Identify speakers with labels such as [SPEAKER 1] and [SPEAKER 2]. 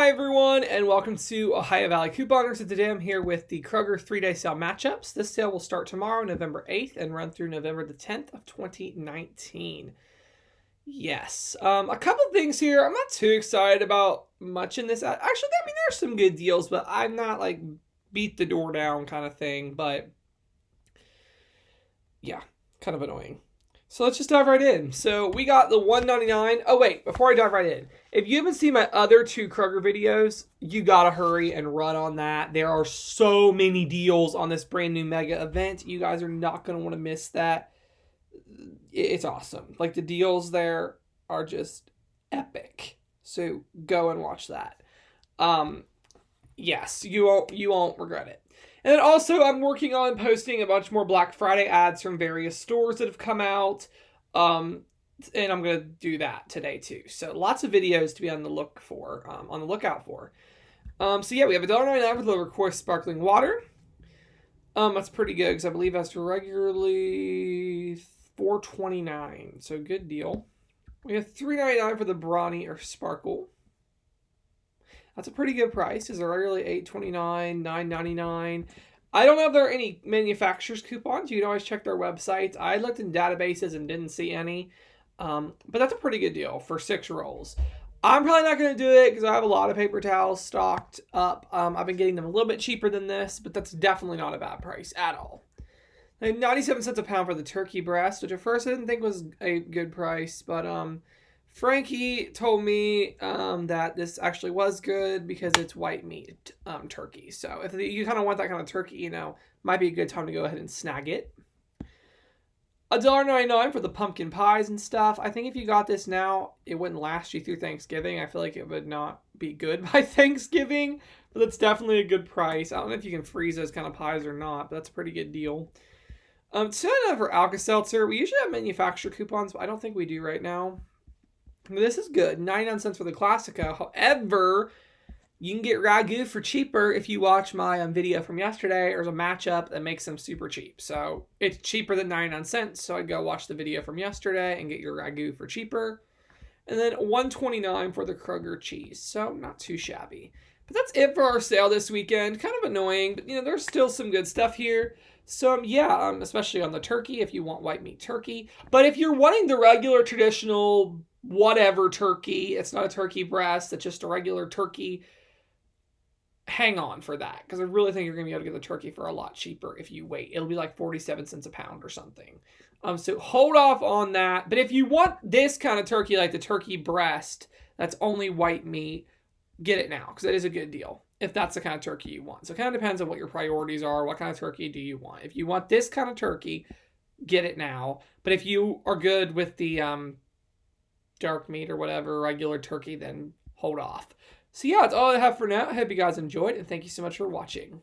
[SPEAKER 1] Hi everyone, and welcome to Ohio Valley Couponers. And today I'm here with the Kroger 3-day sale matchups. This sale will start tomorrow, November 8th, and run through November the 10th of 2019. Yes, a couple things here. I'm not too excited about much in this. Actually, I mean, there's some good deals, but I'm not like beat the door down kind of thing. But yeah, kind of annoying. So let's just dive right in. So we got the $1.99. Oh wait, before I dive right in, if you haven't seen my other two Kroger videos, you gotta hurry and run on that. There are so many deals on this brand new mega event. You guys are not gonna want to miss that. It's awesome. Like the deals there are just epic. So go and watch that. Yes, you won't regret it. And then also, I'm working on posting a bunch more Black Friday ads from various stores that have come out. And I'm going to do that today too. So lots of videos to be on the lookout for. So yeah, we have $1.99 for the LaCroix sparkling water. That's pretty good because I believe that's regularly $4.29. So good deal. We have $3.99 for the Brawny or Sparkle. That's a pretty good price. Is regularly $8.29, $9.99. I don't know if there are any manufacturer's coupons. You can always check their websites. I looked in databases and didn't see any. But that's a pretty good deal for 6 rolls. I'm probably not going to do it because I have a lot of paper towels stocked up. I've been getting them a little bit cheaper than this, but that's definitely not a bad price at all. And 97 cents a pound for the turkey breast, which at first I didn't think was a good price, but Frankie told me that this actually was good because it's white meat turkey. So if you kind of want that kind of turkey, might be a good time to go ahead and snag it. $1.99 for the pumpkin pies and stuff. I think if you got this now, it wouldn't last you through Thanksgiving. I feel like it would not be good by Thanksgiving, but that's definitely a good price. I don't know if you can freeze those kind of pies or not, but that's a pretty good deal. $2.99 for Alka-Seltzer. We usually have manufacturer coupons, but I don't think we do right now. This is good. 99 cents for the Classico. However, you can get Ragu for cheaper if you watch my video from yesterday. There's a matchup that makes them super cheap. So it's cheaper than 99 cents. So I'd go watch the video from yesterday and get your Ragu for cheaper. And then $1.29 for the Kroger cheese. So not too shabby. But that's it for our sale this weekend. Kind of annoying, but there's still some good stuff here. So especially on the turkey if you want white meat turkey. But if you're wanting the regular traditional whatever turkey, it's not a turkey breast, it's just a regular turkey, hang on for that because I really think you're going to be able to get the turkey for a lot cheaper if you wait. It'll be like 47 cents a pound or something. So hold off on that. But if you want this kind of turkey, like the turkey breast that's only white meat, get it now because it is a good deal if that's the kind of turkey you want. So it kind of depends on what your priorities are. What kind of turkey do you want? If you want this kind of turkey, get it now. But if you are good with the dark meat or whatever, regular turkey, then hold off. So yeah, that's all I have for now. I hope you guys enjoyed, and thank you so much for watching.